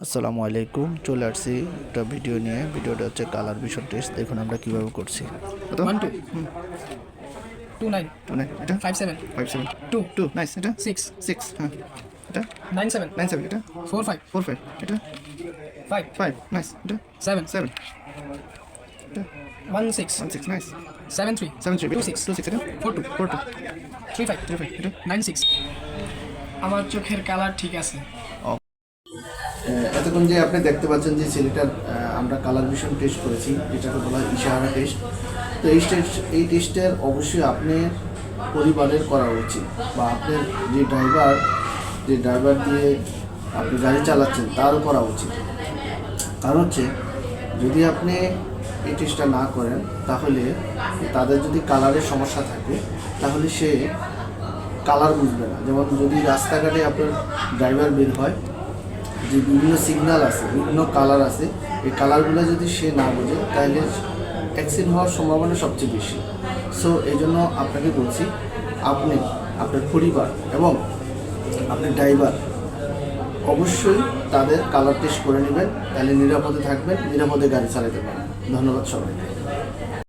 আসসালামু আলাইকুম, চলে আসছি একটা ভিডিও নিয়ে। ভিডিওটা হচ্ছে কালার ভিশন টেস্ট। দেখুন আমরা কীভাবে করছি। কত 1 2 2 9 টু নাইন, এটা 5 7 5 7 2 টু নাইস, এটা 6 6, হ্যাঁ এটা 9 7 9 7, এটা 4 5 4 5, এটা 5 5 নাইস, এটা 7 7, এটা 1 6 1 6 নাইস, 7 3 7 3, 2 2 6 6, এটা 4 2 4 2, 3 5 3 5, এটা 9 6 আমার চোখের কালার ঠিক আছে। এতক্ষণ যে আপনি দেখতে পাচ্ছেন যে ছেলেটার আমরা কালার ভিশন টেস্ট করেছি, যেটাকে বলা হয় ইশারা টেস্ট। তো এই টেস্টের অবশ্যই আপনার পরিবারের করা উচিত, বা আপনার যে ড্রাইভার দিয়ে আপনি গাড়ি চালাচ্ছেন তারও করা উচিত। কারণ হচ্ছে, যদি আপনি এই টেস্টটা না করেন তাহলে তাদের যদি কালারের সমস্যা থাকে তাহলে সে কালার বুঝবে না। যেমন যদি রাস্তাঘাটে আপনার ড্রাইভার বের হয়, যে বিভিন্ন সিগন্যাল আছে, বিভিন্ন কালার আছে, এই কালারগুলো যদি সে না বোঝে তাহলে অ্যাক্সিডেন্ট হওয়ার সম্ভাবনা সবচেয়ে বেশি। সো এই জন্য আপনাকে বলছি, আপনি আপনার পরিবার এবং আপনার ড্রাইভার অবশ্যই তাদের কালার টেস্ট করে নেবেন, তাহলে নিরাপদে থাকবেন, নিরাপদে গাড়ি চালাতে পারবেন। ধন্যবাদ সবাইকে।